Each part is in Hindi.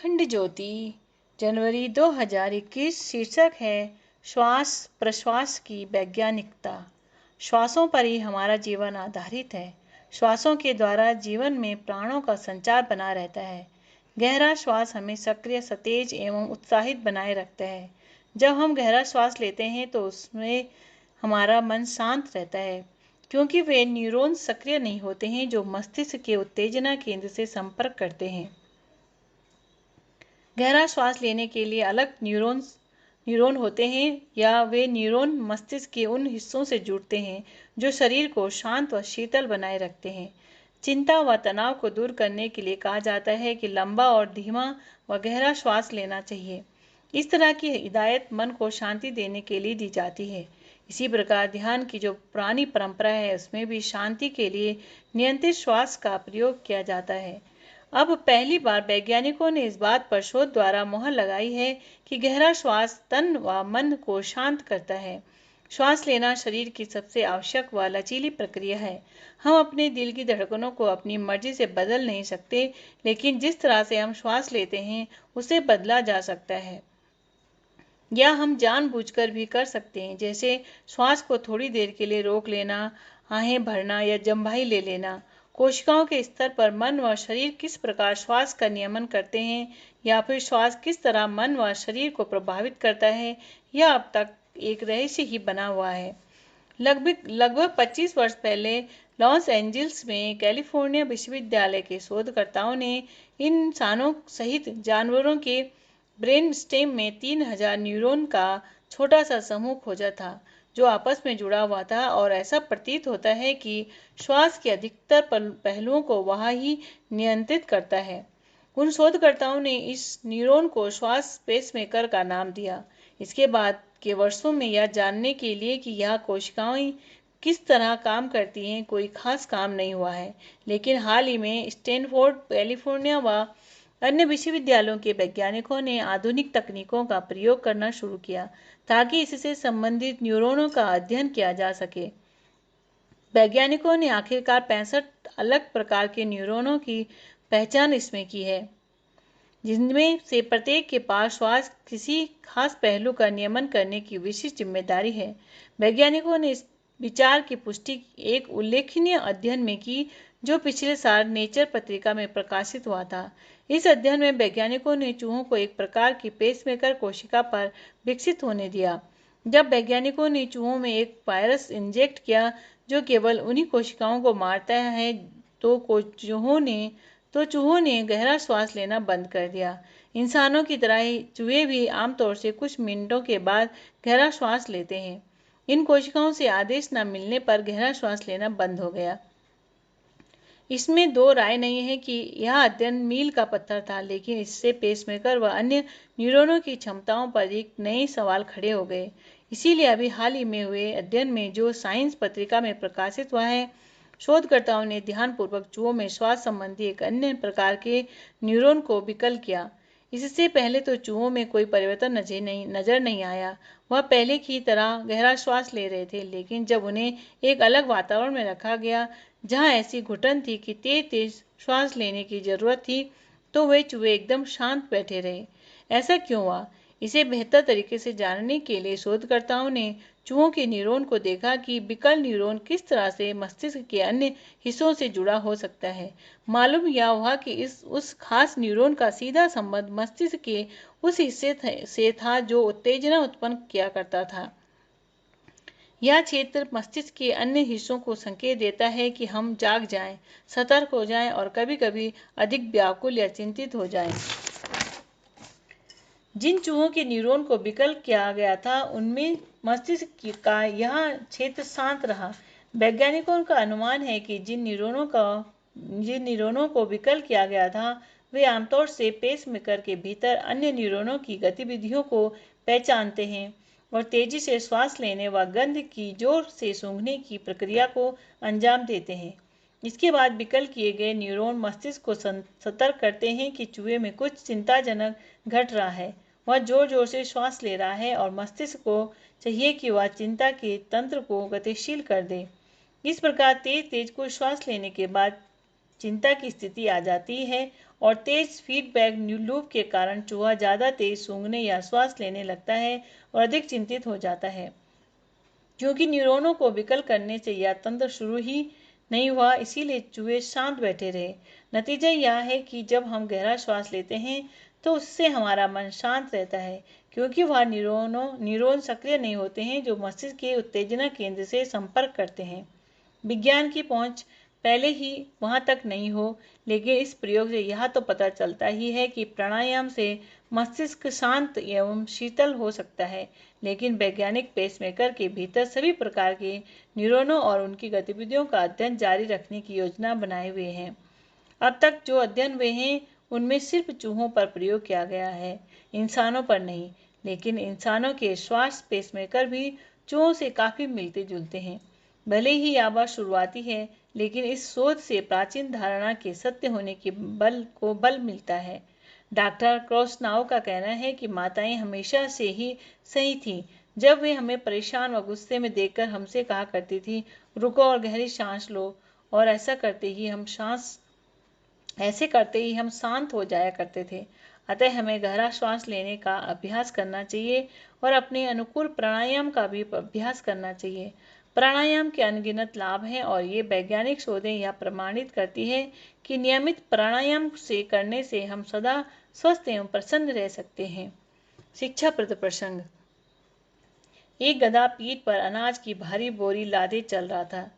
खंड ज्योति जनवरी 2021। शीर्षक है श्वास प्रश्वास की वैज्ञानिकता। श्वासों पर ही हमारा जीवन आधारित है। श्वासों के द्वारा जीवन में प्राणों का संचार बना रहता है। गहरा श्वास हमें सक्रिय, सतेज एवं उत्साहित बनाए रखता है। जब हम गहरा श्वास लेते हैं तो उसमें हमारा मन शांत रहता है, क्योंकि वे न्यूरॉन्स सक्रिय नहीं होते हैं जो मस्तिष्क के उत्तेजना केंद्र से संपर्क करते हैं। गहरा श्वास लेने के लिए अलग न्यूरॉन होते हैं या वे न्यूरॉन मस्तिष्क के उन हिस्सों से जुड़ते हैं जो शरीर को शांत व शीतल बनाए रखते हैं। चिंता व तनाव को दूर करने के लिए कहा जाता है कि लंबा और धीमा व गहरा श्वास लेना चाहिए। इस तरह की हिदायत मन को शांति देने के लिए दी जाती है। इसी प्रकार ध्यान की जो पुरानी परंपरा है उसमें भी शांति के लिए नियंत्रित श्वास का प्रयोग किया जाता है। अब पहली बार वैज्ञानिकों ने इस बात पर शोध द्वारा मोहर लगाई है कि गहरा श्वास तन व मन को शांत करता है। श्वास लेना शरीर की सबसे आवश्यक व लचीली प्रक्रिया है। हम अपने दिल की धड़कनों को अपनी मर्जी से बदल नहीं सकते, लेकिन जिस तरह से हम श्वास लेते हैं उसे बदला जा सकता है, या हम जानबूझकर भी कर सकते हैं, जैसे श्वास को थोड़ी देर के लिए रोक लेना, आहें भरना या जम्भाई ले लेना। कोशिकाओं के स्तर पर मन व शरीर किस प्रकार श्वास का नियमन करते हैं, या फिर श्वास किस तरह मन व शरीर को प्रभावित करता है, यह अब तक एक रहस्य ही बना हुआ है। लगभग 25 वर्ष पहले लॉस एंजिल्स में कैलिफोर्निया विश्वविद्यालय के शोधकर्ताओं ने इंसानों सहित जानवरों के ब्रेन स्टेम में 3000 न्यूरॉन का छोटा सा समूह खोजा था जो आपस में जुड़ा हुआ था, और ऐसा प्रतीत होता है कि श्वास के अधिकतर पहलुओं को वह ही नियंत्रित करता है। उन शोधकर्ताओं ने इस न्यूरॉन को श्वास पेसमेकर का नाम दिया। इसके बाद के वर्षों में यह जानने के लिए कि यह कोशिकाएं किस तरह काम करती हैं कोई खास काम नहीं हुआ है, लेकिन हाल ही में स्टैनफोर्ड, कैलिफोर्निया व अन्य विश्वविद्यालयों के वैज्ञानिकों ने आधुनिक तकनीकों का प्रयोग करना शुरू किया ताकि इससे संबंधित न्यूरॉनों का अध्ययन किया जा सके। वैज्ञानिकों ने आखिरकार 65 अलग प्रकार के न्यूरॉनों की पहचान इसमें की है, जिनमें से प्रत्येक के पास श्वास किसी खास पहलू का नियमन करने की विशिष्ट जिम्मेदारी है। वैज्ञानिकों ने इस विचार की पुष्टि एक उल्लेखनीय अध्ययन में की जो पिछले साल नेचर पत्रिका में प्रकाशित हुआ था। इस अध्ययन में वैज्ञानिकों ने चूहों को एक प्रकार की पेसमेकर कोशिका पर विकसित होने दिया। जब वैज्ञानिकों ने चूहों में एक वायरस इंजेक्ट किया जो केवल उन्हीं कोशिकाओं को मारता है, तो चूहों ने गहरा श्वास लेना बंद कर दिया। इंसानों की तरह ही चूहे भी आमतौर से कुछ मिनटों के बाद गहरा श्वास लेते हैं। इन कोशिकाओं से आदेश न मिलने पर गहरा श्वास लेना बंद हो गया। इसमें दो राय नहीं है कि यह अध्ययन मील का पत्थर था, लेकिन इससे पेसमेकर व अन्य न्यूरॉनों की क्षमताओं पर एक नए सवाल खड़े हो गए। इसीलिए अभी हाल ही में हुए अध्ययन में जो साइंस पत्रिका में प्रकाशित हुआ है, शोधकर्ताओं ने ध्यानपूर्वक चूहों में श्वास संबंधी एक अन्य प्रकार के न्यूरॉन को विकल किया। इससे पहले तो चूहों में कोई परिवर्तन नजर नहीं आया। वह पहले की तरह गहरा श्वास ले रहे थे, लेकिन जब उन्हें एक अलग वातावरण में रखा गया जहां ऐसी घुटन थी कि तेज तेज श्वास लेने की जरूरत थी, तो वे चूहे एकदम शांत बैठे रहे। ऐसा क्यों हुआ? इसे बेहतर तरीके से जानने के लिए शोधकर्ताओं ने चूहों के न्यूरॉन को देखा कि विकल न्यूरॉन किस तरह से मस्तिष्क के अन्य हिस्सों से जुड़ा हो सकता है। मालूम यह हुआ कि उस खास न्यूरॉन का सीधा संबंध मस्तिष्क के उस हिस्से से था जो उत्तेजना उत्पन्न किया करता था। यह क्षेत्र मस्तिष्क के अन्य हिस्सों को संकेत देता है कि हम जाग जाएं, सतर्क हो जाएं और कभी-कभी अधिक व्याकुल या चिंतित हो जाएं। जिन चूहों के न्यूरॉन को विकल किया गया था उनमें मस्तिष्क का यह क्षेत्र शांत रहा। वैज्ञानिकों का अनुमान है कि जिन न्यूरॉनों को विकल किया गया था वे आमतौर से पेसमेकर के भीतर अन्य न्यूरॉनों की गतिविधियों को पहचानते हैं और तेजी से श्वास लेने व गंध की जोर से सूंघने की प्रक्रिया को अंजाम देते हैं। इसके बाद विकल किए गए न्यूरॉन मस्तिष्क को सतर्क करते हैं कि चूहे में कुछ चिंताजनक घट रहा है। वह जोर जोर से श्वास ले रहा है और मस्तिष्क को चाहिए कि वह चिंता के तंत्र को गतिशील कर दे। इस प्रकार तेज तेज कुछ श्वास लेने के बाद चिंता की स्थिति आ जाती है और तेज फीडबैक लूप के कारण चूहा ज़्यादा तेज सूंघने या श्वास लेने लगता है और अधिक चिंतित हो जाता है। क्योंकि न्यूरॉनों को विकल करने से यह तंत्र शुरू ही नहीं हुआ, इसीलिए चूहे शांत बैठे रहे। नतीजा यह है कि जब हम गहरा श्वास लेते हैं तो उससे हमारा मन शांत रहता है, क्योंकि वह न्यूरॉन सक्रिय नहीं होते हैं जो मस्तिष्क के उत्तेजना केंद्र से संपर्क करते हैं। विज्ञान की पहुंच पहले ही वहां तक नहीं हो, लेकिन इस प्रयोग से यह तो पता चलता ही है कि प्राणायाम से मस्तिष्क शांत एवं शीतल हो सकता है, लेकिन वैज्ञानिक पेसमेकर के भीतर सभी प्रकार के न्यूरॉनों और उनकी गतिविधियों का अध्ययन जारी रखने की योजना बनाए हुए हैं। अब तक जो अध्ययन हुए हैं उनमें सिर्फ चूहों पर प्रयोग किया गया है, इंसानों पर नहीं। लेकिन इंसानों के श्वास पेसमेकर भी चूहों से काफी मिलते जुलते हैं। भले ही यह बात शुरुआती है, लेकिन इस शोध से प्राचीन धारणा के सत्य होने के बल मिलता है। डॉक्टर क्रोसनाउ का कहना है कि माताएं हमेशा से ही सही थीं, जब वे हमें परेशान व गुस्से में देखकर हमसे कहा करती थी, रुको और गहरी सांस लो, और ऐसे करते ही हम शांत हो जाया करते थे। अतः हमें गहरा श्वास लेने का अभ्यास करना चाहिए और अपने अनुकूल प्राणायाम का भी अभ्यास करना चाहिए। प्राणायाम के अनगिनत लाभ हैं और ये वैज्ञानिक शोधें यह प्रमाणित करती है कि नियमित प्राणायाम से करने से हम सदा स्वस्थ एवं प्रसन्न रह सकते हैं। शिक्षाप्रद प्रसंग। एक गधा पीठ पर अनाज की भारी बोरी लादे चल रहा था।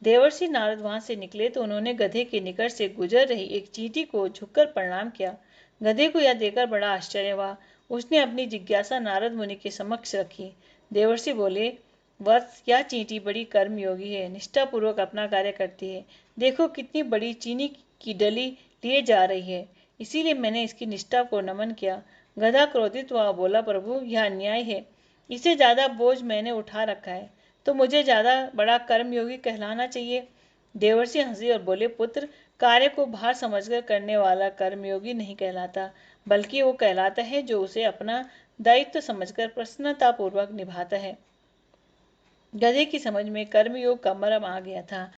देवर्षि नारद वहां से निकले तो उन्होंने गधे के निकट से गुजर रही एक चींटी को झुककर प्रणाम किया। गधे को यह देखकर बड़ा आश्चर्य हुआ। उसने अपनी जिज्ञासा नारद मुनि के समक्ष रखी। देवर्षि बोले, वत्स, यह चींटी बड़ी कर्मयोगी है, निष्ठापूर्वक अपना कार्य करती है। देखो कितनी बड़ी चीनी की डली लिए जा रही है, इसीलिए मैंने इसकी निष्ठा को नमन किया। गधा क्रोधित हुआ, बोला, प्रभु, यह अन्याय है। इससे ज्यादा बोझ मैंने उठा रखा है, तो मुझे ज्यादा बड़ा कर्मयोगी कहलाना चाहिए। देवर्षि हंसे और बोले, पुत्र, कार्य को भार समझकर करने वाला कर्मयोगी नहीं कहलाता, बल्कि वो कहलाता है जो उसे अपना दायित्व समझकर प्रसन्नतापूर्वक निभाता है। गधे की समझ में कर्मयोग का मर्म आ गया था।